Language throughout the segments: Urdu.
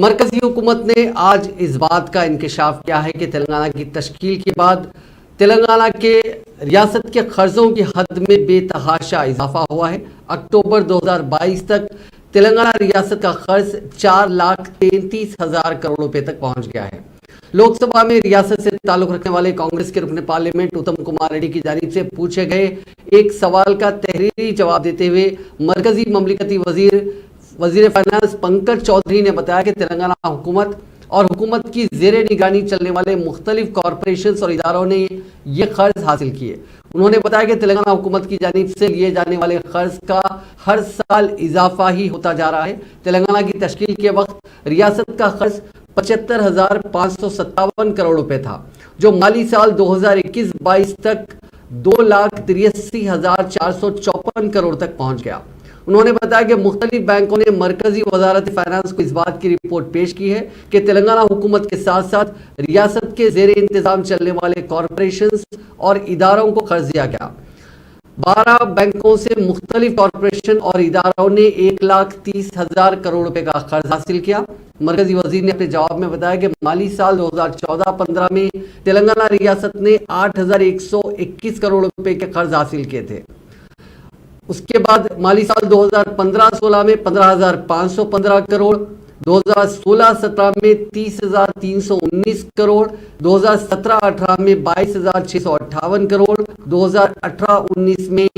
مرکزی حکومت نے آج اس بات کا انکشاف کیا ہے کہ تلنگانہ کی تشکیل کے بعد تلنگانہ کے ریاست کے قرضوں کی حد میں بے تحاشا اضافہ ہوا ہے۔ اکتوبر 2022 تک تلنگانہ ریاست کا قرض 4,33,000 کروڑ روپے تک پہنچ گیا ہے۔ لوک سبھا میں ریاست سے تعلق رکھنے والے کانگریس کے رکن پارلیمنٹ اتم کمار ریڈی کی جانب سے پوچھے گئے ایک سوال کا تحریری جواب دیتے ہوئے مرکزی مملکتی وزیر فائنانس پنکج چودھری نے بتایا کہ تلنگانہ حکومت اور حکومت کی زیر نگرانی چلنے والے مختلف کارپوریشنز اور اداروں نے یہ قرض حاصل کیے۔ انہوں نے بتایا کہ تلنگانہ حکومت کی جانب سے لیے جانے والے قرض کا ہر سال اضافہ ہی ہوتا جا رہا ہے۔ تلنگانہ کی تشکیل کے وقت ریاست کا قرض 75,557 کروڑ روپے تھا، جو مالی سال 2021-22 تک 2,83,454 کروڑ تک پہنچ گیا۔ انہوں نے بتایا کہ مختلف بینکوں نے مرکزی وزارت فائنانس کو اس بات کی رپورٹ پیش کی ہے کہ تلنگانہ حکومت کے ساتھ ساتھ ریاست کے زیر انتظام چلنے والے کارپوریشنز اور اداروں کو قرض دیا گیا۔ 12 بینکوں سے مختلف کارپوریشن اور اداروں نے 1,30,000 کروڑ روپے کا قرض حاصل کیا۔ مرکزی وزیر نے اپنے جواب میں بتایا کہ مالی سال 2014-15 میں تلنگانہ ریاست نے 8,121 کروڑ روپے کے قرض حاصل کیے تھے۔ اس کے بعد مالی سال 2015-16 میں 15,515 کروڑ، 2016-17 میں 30,319 کروڑ، 2017-18 میں 22,658 کروڑ، 2018-19 میں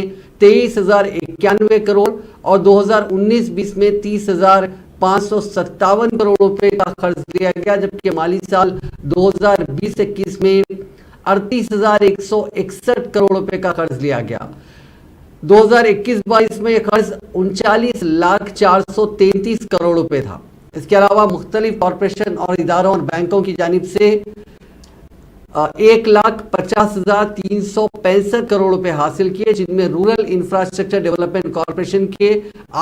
23,091 کروڑ اور 2019-20 میں 30,557 کروڑ روپے کا قرض لیا گیا، جبکہ مالی سال 2020-21 میں 38,161 کروڑ روپے کا قرض لیا گیا۔ 2021-22 میں یہ قرض 39,433 کروڑ روپے تھا۔ اس کے علاوہ مختلف کارپوریشن اور اداروں اور بینکوں کی جانب سے 1,50,365 کروڑ روپے حاصل کیے، جن میں رورل انفراسٹرکچر ڈیولپمنٹ کارپوریشن کے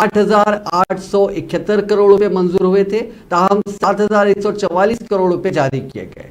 8,871 کروڑ روپے منظور ہوئے تھے، تاہم 7,144 کروڑ روپے جاری کیے گئے۔